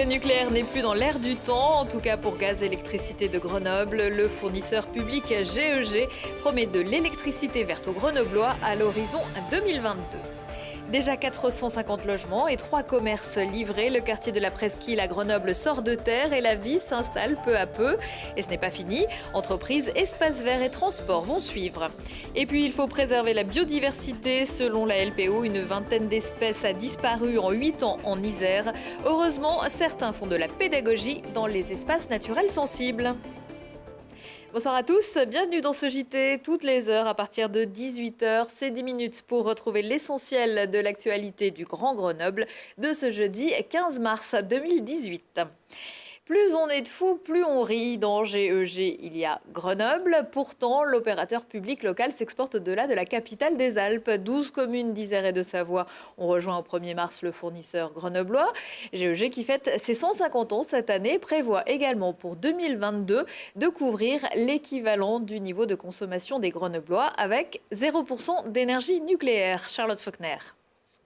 nucléaire n'est plus dans l'air du temps, en tout cas pour Gaz Électricité de Grenoble. Le fournisseur public GEG promet de l'électricité verte aux Grenoblois à l'horizon 2022. Déjà 450 logements et 3 commerces livrés. Le quartier de la Presqu'île à Grenoble sort de terre et la vie s'installe peu à peu. Et ce n'est pas fini. Entreprises, espaces verts et transports vont suivre. Et puis il faut préserver la biodiversité. Selon la LPO, une vingtaine d'espèces a disparu en 8 ans en Isère. Heureusement, certains font de la pédagogie dans les espaces naturels sensibles. Bonsoir à tous, bienvenue dans ce JT, toutes les heures à partir de 18h. C'est 10 minutes pour retrouver l'essentiel de l'actualité du Grand Grenoble de ce jeudi 15 mars 2018. Plus on est de fous, plus on rit. Dans GEG, il y a Grenoble. Pourtant, l'opérateur public local s'exporte au-delà de la capitale des Alpes. 12 communes d'Isère et de Savoie ont rejoint au 1er mars le fournisseur grenoblois. GEG, qui fête ses 150 ans cette année, prévoit également pour 2022 de couvrir l'équivalent du niveau de consommation des Grenoblois avec 0% d'énergie nucléaire. Charlotte Faulkner.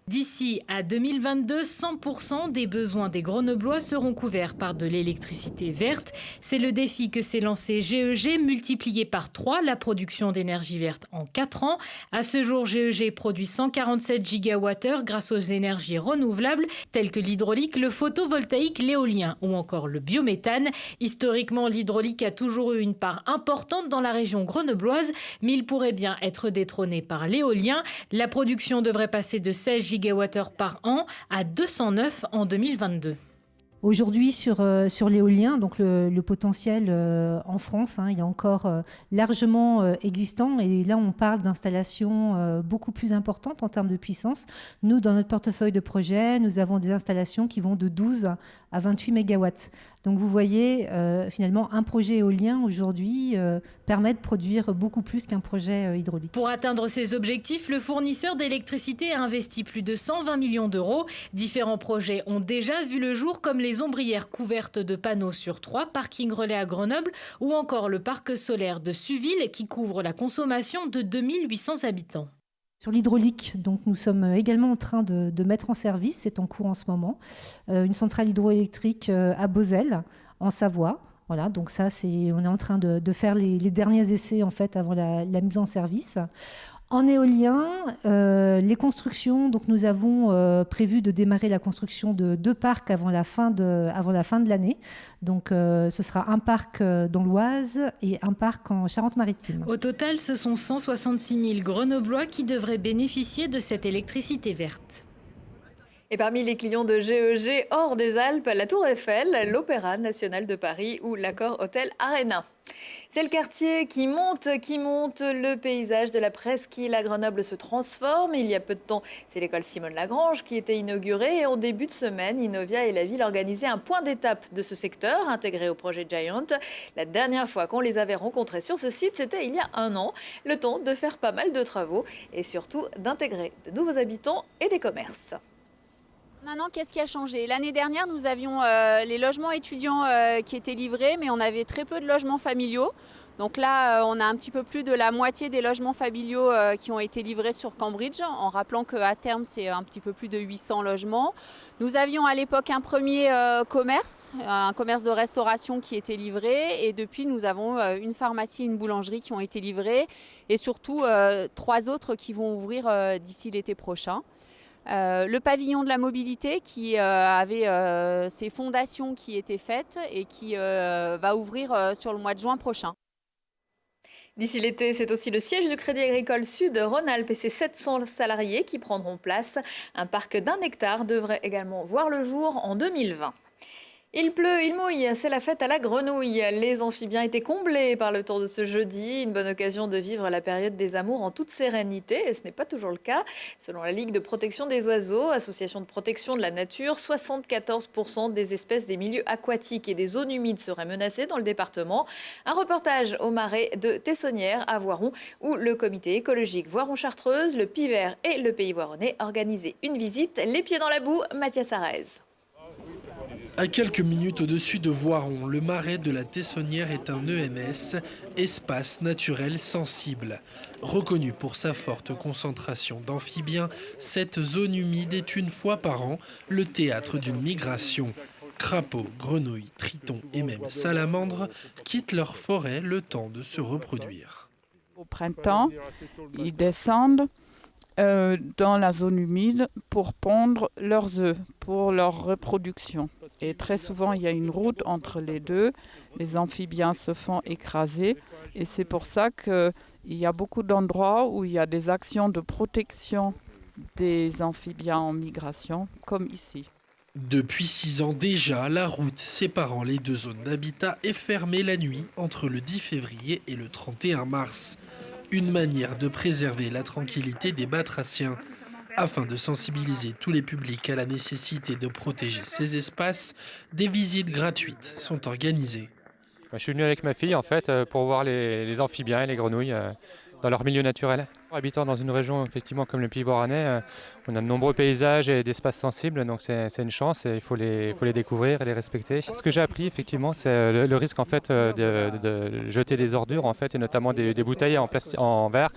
D'ici à 2022, 100% des besoins des Grenoblois seront couverts par de l'électricité verte. C'est le défi que s'est lancé GEG, multiplié par 3 la production d'énergie verte en 4 ans. À ce jour, GEG produit 147 gigawattheures grâce aux énergies renouvelables telles que l'hydraulique, le photovoltaïque, l'éolien ou encore le biométhane. Historiquement, l'hydraulique a toujours eu une part importante dans la région grenobloise, mais il pourrait bien être détrôné par l'éolien. La production devrait passer de 16 gigawattheures par an à 209 en 2022. Aujourd'hui, sur l'éolien, donc le potentiel en France, il est encore largement existant. Et là, on parle d'installations beaucoup plus importantes en termes de puissance. Nous, dans notre portefeuille de projets, nous avons des installations qui vont de 12 à 28 mégawatts. Donc, vous voyez, finalement, un projet éolien aujourd'hui permet de produire beaucoup plus qu'un projet hydraulique. Pour atteindre ces objectifs, le fournisseur d'électricité a investi plus de 120 millions d'euros. Différents projets ont déjà vu le jour, comme les ombrières couvertes de panneaux sur 3 parkings relais à Grenoble ou encore le parc solaire de Suville qui couvre la consommation de 2800 habitants. Sur l'hydraulique, donc nous sommes également en train de mettre en service, c'est en cours en ce moment, une centrale hydroélectrique à Beauzelle, en Savoie. Voilà, donc ça, on est en train de faire les derniers essais en fait avant la mise en service. En éolien, les constructions, donc nous avons prévu de démarrer la construction de 2 parcs avant la fin de l'année. Donc ce sera un parc dans l'Oise et un parc en Charente-Maritime. Au total, ce sont 166 000 Grenoblois qui devraient bénéficier de cette électricité verte. Et parmi les clients de GEG hors des Alpes, la Tour Eiffel, l'Opéra National de Paris ou l'Accor Hotel Arena. C'est le quartier qui monte. Le paysage de la Presqu'île à Grenoble se transforme. Il y a peu de temps, c'est l'école Simone Lagrange qui était inaugurée. Et en début de semaine, Inovia et la ville organisaient un point d'étape de ce secteur intégré au projet Giant. La dernière fois qu'on les avait rencontrés sur ce site, c'était il y a 1 an. Le temps de faire pas mal de travaux et surtout d'intégrer de nouveaux habitants et des commerces. Maintenant, qu'est-ce qui a changé? L'année dernière, nous avions les logements étudiants qui étaient livrés, mais on avait très peu de logements familiaux. Donc là, on a un petit peu plus de la moitié des logements familiaux qui ont été livrés sur Cambridge, en rappelant qu'à terme, c'est un petit peu plus de 800 logements. Nous avions à l'époque un premier commerce, un commerce de restauration qui était livré. Et depuis, nous avons une pharmacie et une boulangerie qui ont été livrés. Et surtout, 3 autres qui vont ouvrir d'ici l'été prochain. Le pavillon de la mobilité qui avait ses fondations qui étaient faites et qui va ouvrir sur le mois de juin prochain. D'ici l'été, c'est aussi le siège du Crédit Agricole Sud Rhône-Alpes et ses 700 salariés qui prendront place. Un parc d'1 hectare devrait également voir le jour en 2020. Il pleut, il mouille, c'est la fête à la grenouille. Les amphibiens étaient comblés par le temps de ce jeudi. Une bonne occasion de vivre la période des amours en toute sérénité. Et ce n'est pas toujours le cas. Selon la Ligue de protection des oiseaux, association de protection de la nature, 74% des espèces des milieux aquatiques et des zones humides seraient menacées dans le département. Un reportage au marais de Tessonnières à Voiron, où le comité écologique Voiron-Chartreuse, le Pivert et le Pays Voironnais organisaient une visite. Les pieds dans la boue, Mathias Arez. À quelques minutes au-dessus de Voiron, le marais de la Tessonnière est un ENS, espace naturel sensible. Reconnu pour sa forte concentration d'amphibiens, cette zone humide est une fois par an le théâtre d'une migration. Crapauds, grenouilles, tritons et même salamandres quittent leur forêt le temps de se reproduire. Au printemps, ils descendent dans la zone humide pour pondre leurs œufs, pour leur reproduction. Et très souvent, il y a une route entre les deux. Les amphibiens se font écraser. Et c'est pour ça qu'il y a beaucoup d'endroits où il y a des actions de protection des amphibiens en migration, comme ici. Depuis 6 ans déjà, la route séparant les deux zones d'habitat est fermée la nuit entre le 10 février et le 31 mars. Une manière de préserver la tranquillité des batraciens. Afin de sensibiliser tous les publics à la nécessité de protéger ces espaces, des visites gratuites sont organisées. Je suis venu avec ma fille en fait pour voir les amphibiens et les grenouilles dans leur milieu naturel. Habitant dans une région effectivement comme le Puy-Voranais, on a de nombreux paysages et d'espaces sensibles, donc c'est une chance et il faut les découvrir et les respecter. Ce que j'ai appris effectivement, c'est le risque en fait de jeter des ordures en fait, et notamment des bouteilles en verre,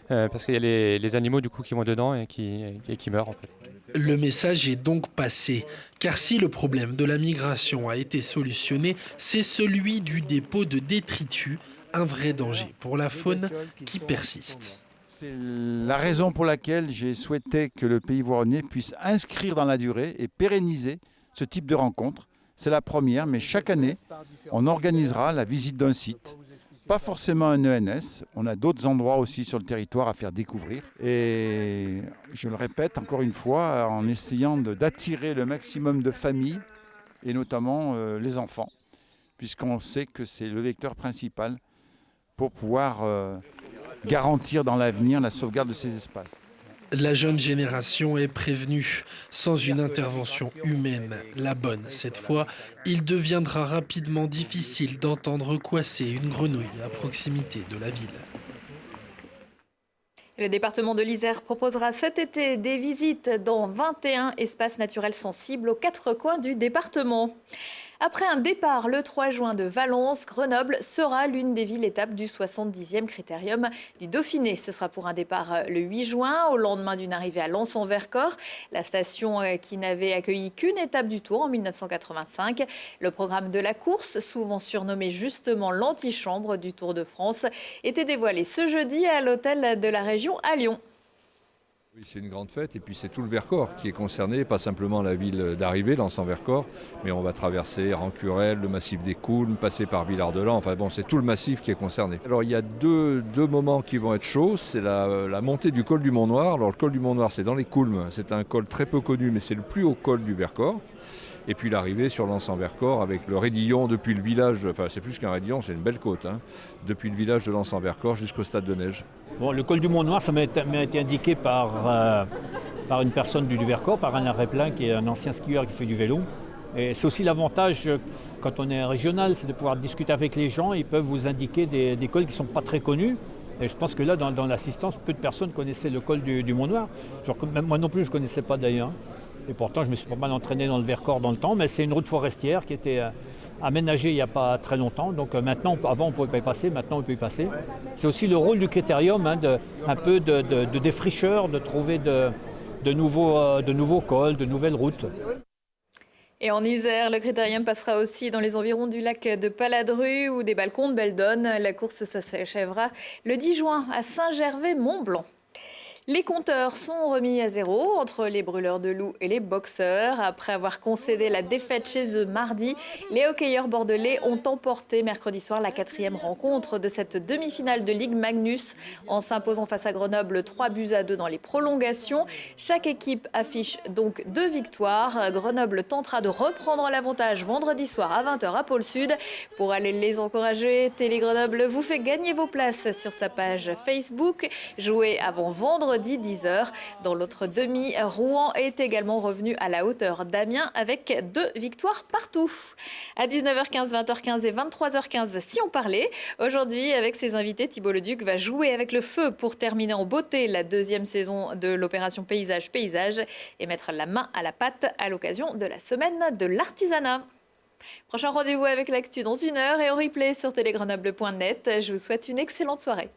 parce qu'il y a les animaux du coup qui vont dedans et qui meurent en fait. Le message est donc passé, car si le problème de la migration a été solutionné, c'est celui du dépôt de détritus, un vrai danger pour la faune qui persiste. C'est la raison pour laquelle j'ai souhaité que le Pays Voironnais puisse inscrire dans la durée et pérenniser ce type de rencontre. C'est la première, mais chaque année, on organisera la visite d'un site. Pas forcément un ENS, on a d'autres endroits aussi sur le territoire à faire découvrir. Et je le répète encore une fois, en essayant d'attirer le maximum de familles, et notamment les enfants, puisqu'on sait que c'est le vecteur principal pour pouvoir garantir dans l'avenir la sauvegarde de ces espaces. La jeune génération est prévenue. Sans une intervention humaine, la bonne cette fois, il deviendra rapidement difficile d'entendre couasser une grenouille à proximité de la ville. Le département de l'Isère proposera cet été des visites dans 21 espaces naturels sensibles aux 4 coins du département. Après un départ le 3 juin de Valence, Grenoble sera l'une des villes-étapes du 70e critérium du Dauphiné. Ce sera pour un départ le 8 juin, au lendemain d'une arrivée à Lens-en-Vercors, la station qui n'avait accueilli qu'une étape du Tour en 1985. Le programme de la course, souvent surnommé justement l'antichambre du Tour de France, était dévoilé ce jeudi à l'hôtel de la région à Lyon. Oui, c'est une grande fête et puis c'est tout le Vercors qui est concerné, pas simplement la ville d'arrivée, Lens-en-Vercors, mais on va traverser Rancurel, le massif des Coulmes, passer par Villard-de-Lans, enfin bon, c'est tout le massif qui est concerné. Alors il y a deux moments qui vont être chauds, c'est la montée du col du Mont-Noir. Alors le col du Mont-Noir c'est dans les Coulmes, c'est un col très peu connu mais c'est le plus haut col du Vercors. Et puis l'arrivée sur Lens-en-Vercors avec le raidillon depuis le village, enfin c'est plus qu'un raidillon, c'est une belle côte, hein, depuis le village de Lens-en-Vercors jusqu'au stade de neige. Bon, le col du Mont-Noir, ça m'a été indiqué par une personne du Vercors, par Alain Replin, qui est un ancien skieur qui fait du vélo. Et c'est aussi l'avantage, quand on est régional, c'est de pouvoir discuter avec les gens. Ils peuvent vous indiquer des cols qui ne sont pas très connus. Et je pense que là, dans l'assistance, peu de personnes connaissaient le col du Mont-Noir. Même moi non plus, je ne connaissais pas d'ailleurs. Et pourtant, je me suis pas mal entraîné dans le Vercors dans le temps, mais c'est une route forestière qui était aménagée il n'y a pas très longtemps. Donc maintenant, avant on ne pouvait pas y passer, maintenant on peut y passer. C'est aussi le rôle du critérium, hein, un peu de défricheur, de trouver de nouveaux cols, de nouvelles routes. Et en Isère, le critérium passera aussi dans les environs du lac de Paladru ou des balcons de Beldonne. La course s'achèvera le 10 juin à Saint-Gervais-Mont-Blanc. Les compteurs sont remis à zéro entre les brûleurs de loups et les boxeurs. Après avoir concédé la défaite chez eux mardi, les hockeyeurs bordelais ont emporté mercredi soir la 4e rencontre de cette demi-finale de Ligue Magnus en s'imposant face à Grenoble 3-2 dans les prolongations. Chaque équipe affiche donc 2 victoires. Grenoble tentera de reprendre l'avantage vendredi soir à 20h à Pôle Sud. Pour aller les encourager, Télé Grenoble vous fait gagner vos places sur sa page Facebook. Jouez avant vendredi 10h. Dans l'autre demi, Rouen est également revenu à la hauteur d'Amiens avec 2 victoires partout. À 19h15, 20h15 et 23h15, si on parlait. Aujourd'hui, avec ses invités, Thibault Leduc va jouer avec le feu pour terminer en beauté la 2e saison de l'opération Paysage et mettre la main à la pâte à l'occasion de la semaine de l'artisanat. Prochain rendez-vous avec l'actu dans 1 heure et en replay sur télégrenoble.net. Je vous souhaite une excellente soirée.